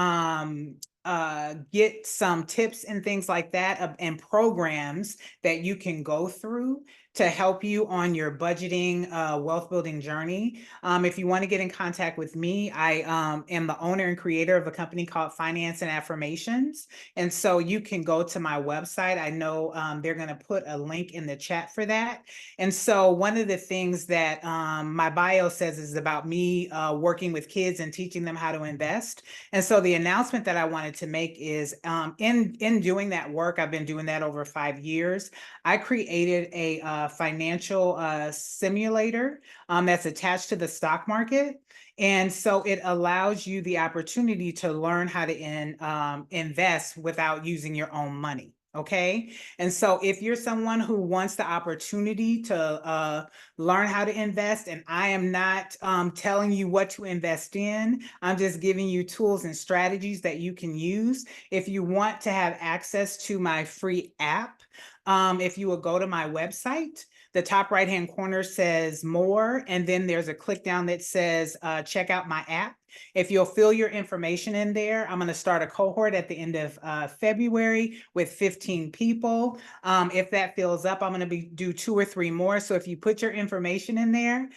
get some tips and things like that, and programs that you can go through to help you on your budgeting, wealth building journey. If you want to get in contact with me, I am the owner and creator of a company called Finance and Affirmations. And so you can go to my website. I know they're going to put a link in the chat for that. And so one of the things that my bio says is about me working with kids and teaching them how to invest. And so the announcement that I wanted to make is in doing that work, I've been doing that over 5 years. I created a financial simulator that's attached to the stock market. And so it allows you the opportunity to learn how to invest without using your own money. Okay. And so if you're someone who wants the opportunity to learn how to invest, and I am not telling you what to invest in, I'm just giving you tools and strategies that you can use. If you want to have access to my free app, if you will go to my website, the top right-hand corner says more, and then there's a click down that says check out my app. If you'll fill your information in there, I'm going to start a cohort at the end of February with 15 people. If that fills up, I'm going to do 2 or 3 more. So if you put your information in there,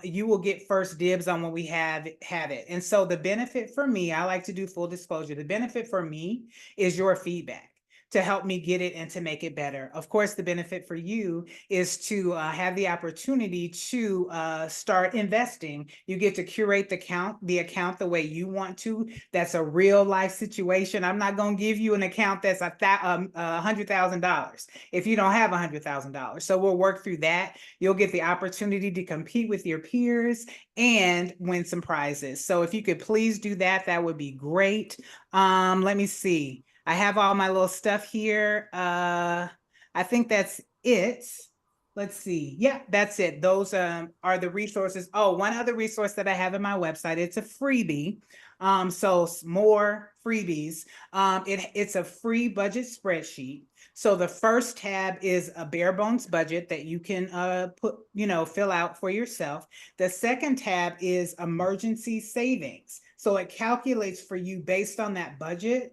you will get first dibs on when we have it. And so the benefit for me, I like to do full disclosure. The benefit for me is your feedback to help me get it and to make it better. Of course, the benefit for you is to have the opportunity to start investing. You get to curate the account the way you want to. That's a real life situation. I'm not going to give you an account that's $100,000 if you don't have $100,000. So we'll work through that. You'll get the opportunity to compete with your peers and win some prizes. So if you could please do that, that would be great. Let me see. I have all my little stuff here. I think that's it. Let's see. Yeah, that's it. Those are the resources. Oh, one other resource that I have in my website. It's a freebie. So more freebies. It's a free budget spreadsheet. So the first tab is a bare bones budget that you can fill out for yourself. The second tab is emergency savings. So it calculates for you based on that budget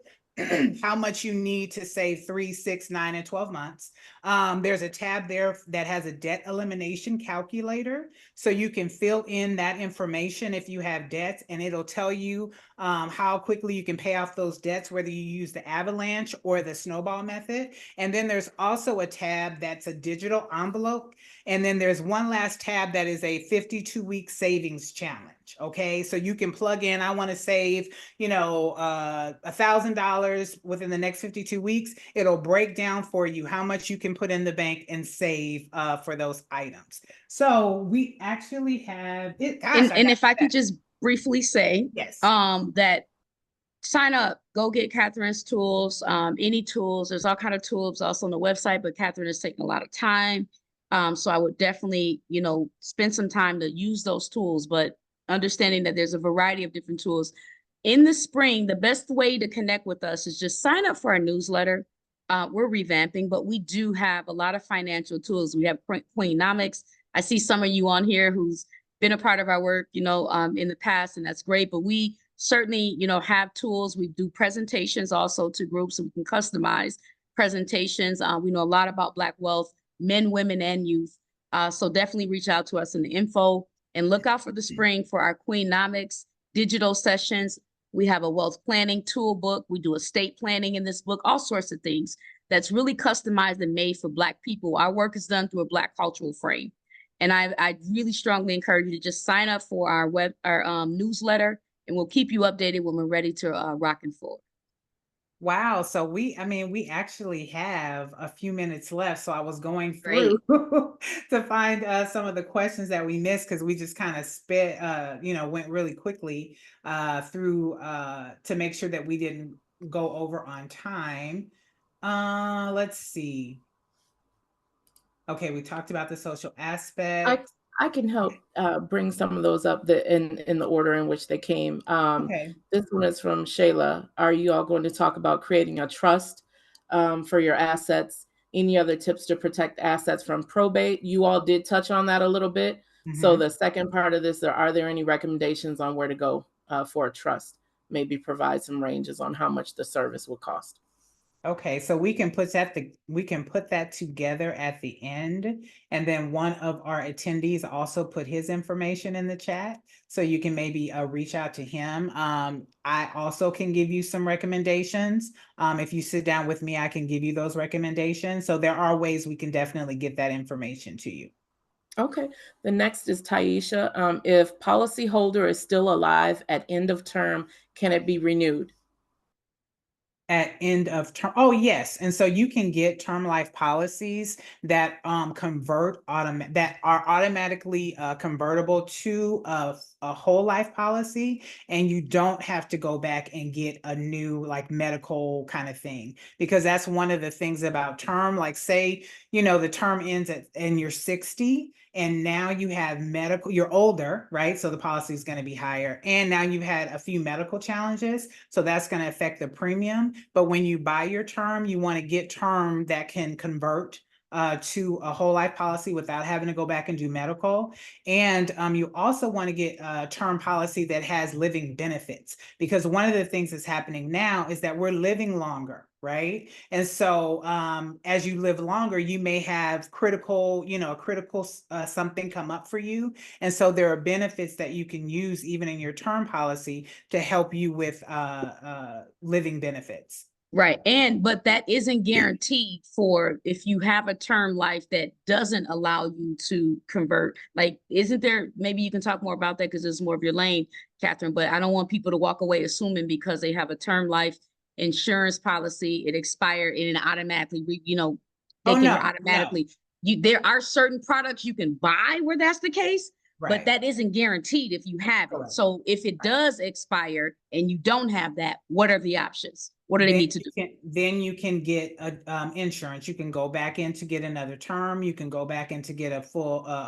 how much you need to save 3, 6, 9, and 12 months. There's a tab there that has a debt elimination calculator. So you can fill in that information if you have debts, and it'll tell you how quickly you can pay off those debts, whether you use the avalanche or the snowball method. And then there's also a tab that's a digital envelope. And then there's one last tab that is a 52-week savings challenge. Okay, so you can plug in, I want to save, $1,000 within the next 52 weeks. It'll break down for you how much you can put in the bank and save for those items. So we actually have it. Gosh, and if I could just briefly say, yes, that sign up, go get Katherine's tools, any tools. There's all kind of tools also on the website, but Katherine is taking a lot of time. So I would definitely, spend some time to use those tools, but understanding that there's a variety of different tools. In the spring, the best way to connect with us is just sign up for our newsletter. We're revamping, but we do have a lot of financial tools. We have Queennomics. I see some of you on here who's been a part of our work, in the past, and that's great. But we certainly, have tools. We do presentations also to groups, so we can customize presentations. We know a lot about Black wealth, men, women, and youth. So definitely reach out to us in the info and look out for the spring for our Queennomics digital sessions. We have a wealth planning tool book. We do estate planning in this book, all sorts of things that's really customized and made for Black people. Our work is done through a Black cultural frame. And I really strongly encourage you to just sign up for our newsletter, and we'll keep you updated when we're ready to rock and forward. Wow. So we actually have a few minutes left. So I was going through to find some of the questions that we missed, because we just kind of went really quickly through to make sure that we didn't go over on time. Let's see. Okay, we talked about the social aspect. I can help bring some of those up in the order in which they came. Okay. This one is from Shayla. Are you all going to talk about creating a trust for your assets? Any other tips to protect assets from probate? You all did touch on that a little bit. So the second part of this, are there any recommendations on where to go for a trust? Maybe provide some ranges on how much the service will cost. Okay, so we can put that together at the end, and then one of our attendees also put his information in the chat, so you can maybe reach out to him. I also can give you some recommendations. If you sit down with me, I can give you those recommendations. So there are ways we can definitely get that information to you. Okay. The next is Taisha. If policyholder is still alive at end of term, can it be renewed? At end of term. Oh, yes. And so you can get term life policies that that are automatically convertible to a whole life policy, and you don't have to go back and get a new like medical kind of thing, because that's one of the things about term. Like, say, the term ends and you're 60, and now you have medical, you're older, right? So the policy is going to be higher. And now you've had a few medical challenges. So that's going to affect the premium. But when you buy your term, you want to get term that can convert to a whole life policy without having to go back and do medical. And you also want to get a term policy that has living benefits, because one of the things that's happening now is that we're living longer, right? And so as you live longer, you may have critical something come up for you. And so there are benefits that you can use even in your term policy to help you with living benefits. Right. But that isn't guaranteed for if you have a term life that doesn't allow you to convert. Like, isn't there, maybe you can talk more about that because it's more of your lane, Katherine, but I don't want people to walk away assuming because they have a term life insurance policy, it expired and it automatically, they can automatically, there are certain products you can buy where that's the case. Right. But that isn't guaranteed if you have it. Correct. So if it does expire and you don't have that, what are the options? What do they need to do? Then you can get insurance. You can go back in to get another term. You can go back in to get a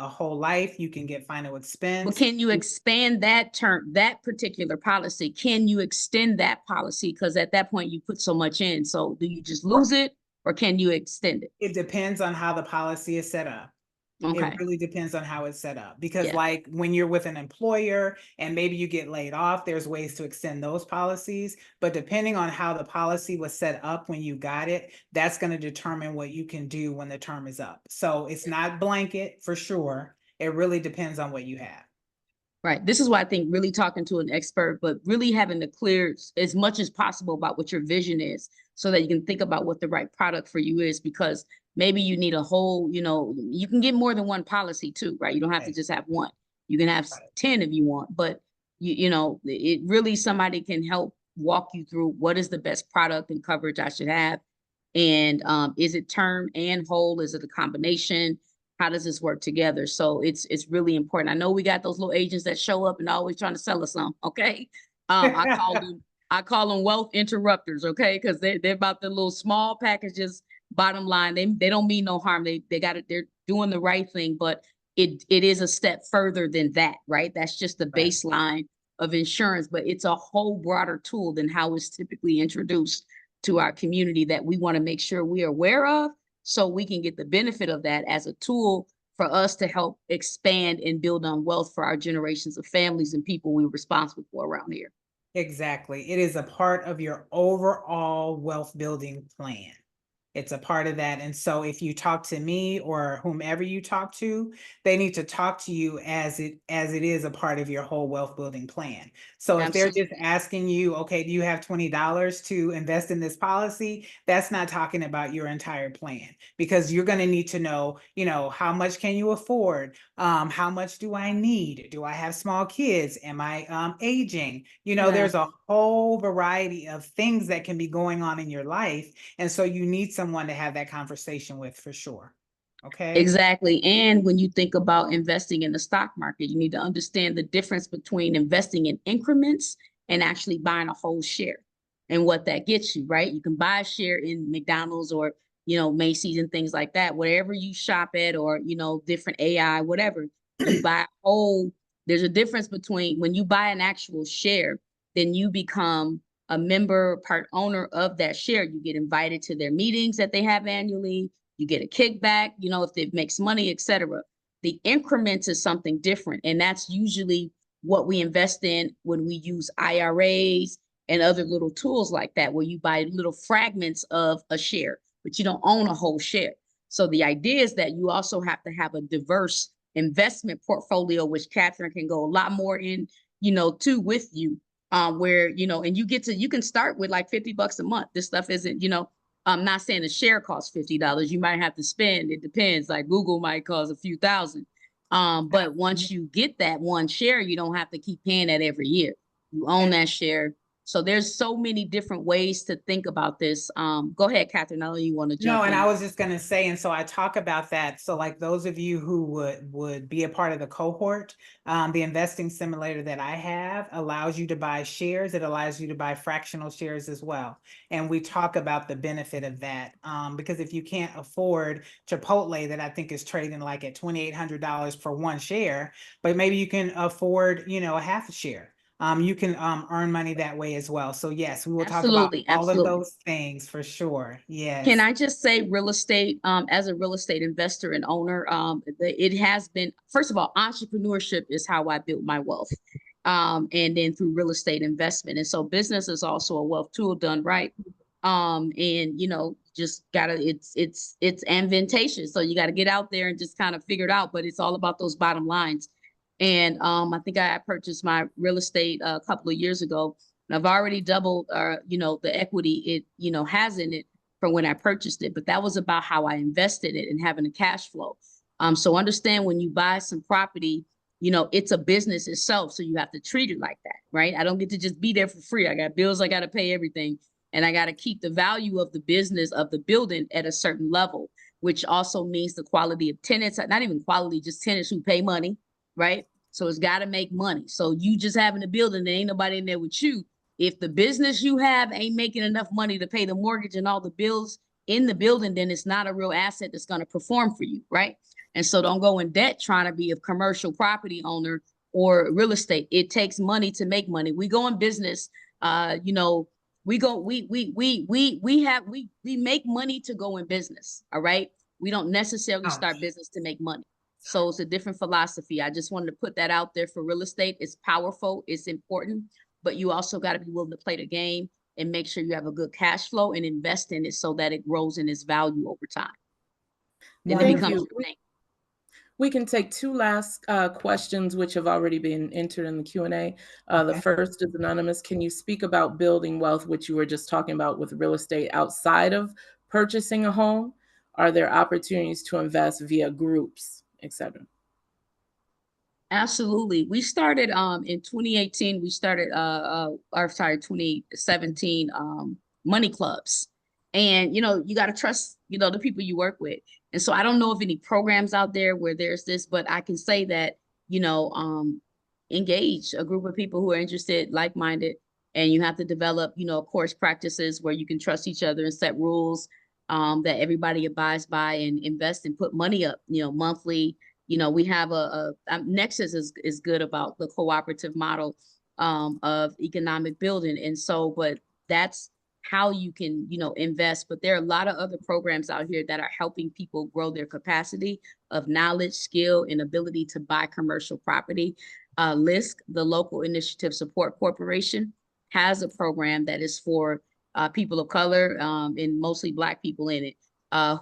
whole life. You can get final expense. Well, can you expand that term, that particular policy? Can you extend that policy? Because at that point you put so much in. So do you just lose it or can you extend it? It depends on how the policy is set up. Okay. It really depends on how it's set up, because like when you're with an employer and maybe you get laid off, there's ways to extend those policies. But depending on how the policy was set up when you got it, that's going to determine what you can do when the term is up. So it's not blanket for sure. It really depends on what you have. Right. This is why I think really talking to an expert, but really having to clear as much as possible about what your vision is so that you can think about what the right product for you is, because maybe you need a whole, you can get more than one policy too, right? You don't have to just have one. You can have 10 if you want, but it really, somebody can help walk you through what is the best product and coverage I should have. And is it term and whole? Is it a combination? How does this work together? So it's really important. I know we got those little agents that show up and always trying to sell us some. Okay. I call them wealth interrupters. Okay. Cause they're about the little small packages. Bottom line, they don't mean no harm. They got it. They're doing the right thing, but it is a step further than that, right? That's just the baseline of insurance, but it's a whole broader tool than how it's typically introduced to our community that we want to make sure we are aware of, so we can get the benefit of that as a tool for us to help expand and build on wealth for our generations of families and people we're responsible for around here. Exactly. It is a part of your overall wealth building plan. It's a part of that. And so if you talk to me or whomever you talk to, they need to talk to you as it is a part of your whole wealth building plan. So if they're just asking you, okay, do you have $20 to invest in this policy? That's not talking about your entire plan, because you're going to need to know, how much can you afford? How much do I need? Do I have small kids? Am I aging? There's a whole variety of things that can be going on in your life. And so you need someone to have that conversation with for sure. Okay. Exactly. And when you think about investing in the stock market, you need to understand the difference between investing in increments and actually buying a whole share and what that gets you, right? You can buy a share in McDonald's or, Macy's and things like that, wherever you shop at, or, different AI, whatever, you buy a whole. There's a difference between when you buy an actual share, then you become a member, part owner of that share. You get invited to their meetings that they have annually. You get a kickback, if it makes money, etc. The increments is something different. And that's usually what we invest in when we use IRAs and other little tools like that, where you buy little fragments of a share, but you don't own a whole share. So the idea is that you also have to have a diverse investment portfolio, which Katherine can go a lot more in, too, with you, where, and you can start with like $50 a month. This stuff isn't, I'm not saying the share costs $50. You might have to spend, it depends, like Google might cost a few thousand. But once you get that one share, you don't have to keep paying that every year. You own that share. So there's so many different ways to think about this. Go ahead, Katherine. I know you want to jump No, and in. I was just going to say, and so I talk about that. So like those of you who would be a part of the cohort, the investing simulator that I have allows you to buy shares. It allows you to buy fractional shares as well. And we talk about the benefit of that, because if you can't afford Chipotle, that I think is trading like at $2,800 for one share, but maybe you can afford, a half a share. You can earn money that way as well. So yes, we will talk about all of those things for sure. Yes. Can I just say real estate, as a real estate investor and owner, it has been, first of all, entrepreneurship is how I built my wealth. And then through real estate investment. And so business is also a wealth tool done right. And just gotta, it's advantageous. So you got to get out there and just kind of figure it out, but it's all about those bottom lines. And I think I purchased my real estate a couple of years ago, and I've already doubled, the equity it, has in it from when I purchased it. But that was about how I invested it and having a cash flow. So understand when you buy some property, it's a business itself. So you have to treat it like that, right? I don't get to just be there for free. I got bills, I got to pay everything. And I got to keep the value of the business of the building at a certain level, which also means the quality of tenants, not even quality, just tenants who pay money, right? So it's got to make money. So you just having a building, there ain't nobody in there with you. If the business you have ain't making enough money to pay the mortgage and all the bills in the building, then it's not a real asset that's going to perform for you, right? And so don't go in debt trying to be a commercial property owner or real estate. It takes money to make money. We go in business, we make money to go in business. All right. We don't necessarily start business to make money. So it's a different philosophy. I just wanted to put that out there for real estate. It's powerful. It's important, but you also got to be willing to play the game and make sure you have a good cash flow and invest in it so that it grows in its value over time. And it becomes your thing. We can take two last questions, which have already been entered in the Q&A. The first is anonymous. Can you speak about building wealth, which you were just talking about with real estate outside of purchasing a home? Are there opportunities to invest via groups, etc.? Absolutely. We started in 2018, we started 2017 money clubs. And you got to trust the people you work with. And so I don't know of any programs out there where there's this, but I can say that engage a group of people who are interested, like-minded, and you have to develop course practices where you can trust each other and set rules that everybody abides by, and invest and put money up monthly. We have a Nexus is good about the cooperative model of economic building. And so, but that's how you can, invest. But there are a lot of other programs out here that are helping people grow their capacity of knowledge, skill, and ability to buy commercial property. LISC, the Local Initiative Support Corporation, has a program that is for people of color and mostly Black people in it.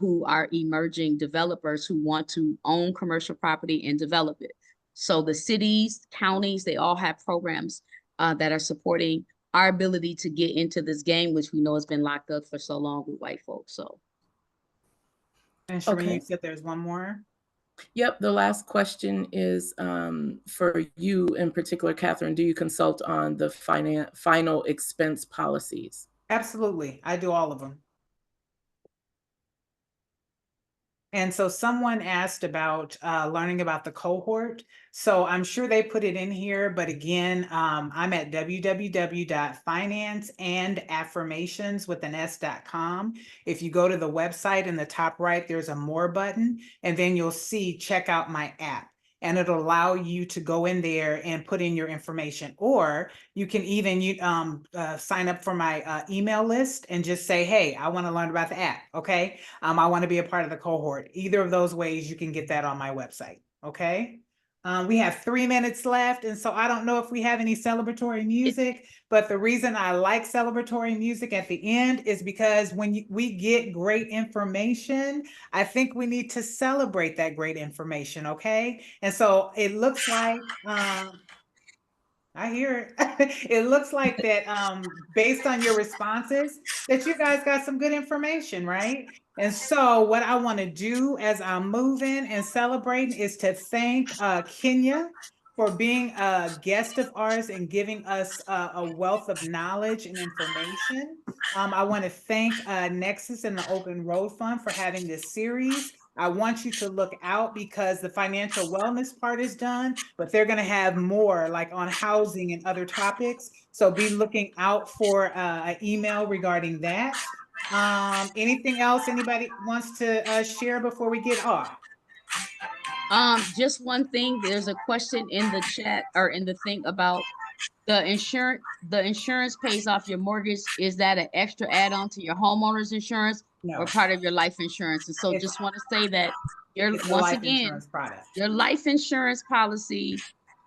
Who are emerging developers who want to own commercial property and develop it. So the cities, counties, they all have programs that are supporting our ability to get into this game, which we know has been locked up for so long with white folks. So. And Shireen, you said there's one more? Yep. The last question is for you in particular, Katherine. Do you consult on the final expense policies? Absolutely. I do all of them. And so someone asked about learning about the cohort. So I'm sure they put it in here, but again, I'm at www.financeandaffirmations.com. If you go to the website in the top right, there's a more button, and then you'll see check out my app. And it'll allow you to go in there and put in your information, or you can even sign up for my email list and just say, hey, I want to learn about the app. Okay. I want to be a part of the cohort. Either of those ways, you can get that on my website. Okay. We have 3 minutes left, and so I don't know if we have any celebratory music, but the reason I like celebratory music at the end is because when we get great information, I think we need to celebrate that great information, okay? And so it looks like, I hear it. It looks like that based on your responses, that you guys got some good information, right? And so what I want to do as I'm moving and celebrating is to thank Kenya for being a guest of ours and giving us a wealth of knowledge and information. I want to thank Nexus and the Open Road Fund for having this series. I want you to look out because the financial wellness part is done, but they're going to have more like on housing and other topics. So be looking out for an email regarding that. Anything else anybody wants to share before we get off? Just one thing, there's a question in the chat or in the thing about the insurance. The insurance pays off your mortgage. Is that an extra add-on to your homeowner's insurance or part of your life insurance? And so just want to say that once again, your life insurance policy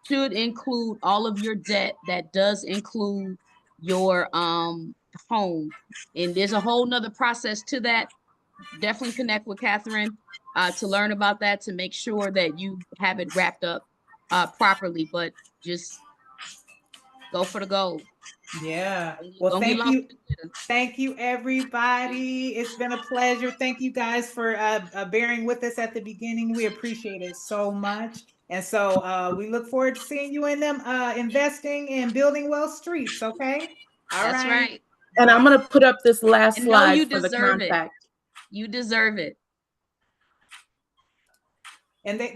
should include all of your debt. That does include your home. And there's a whole nother process to that. Definitely connect with Katherine to learn about that, to make sure that you have it wrapped up properly, but just go for the gold. Yeah. Well, thank you. Thank you, everybody. It's been a pleasure. Thank you guys for bearing with us at the beginning. We appreciate it so much. And so we look forward to seeing you in them investing and building wealth streets. Okay. All That's right. And I'm going to put up this last slide for the contact. You deserve it. And they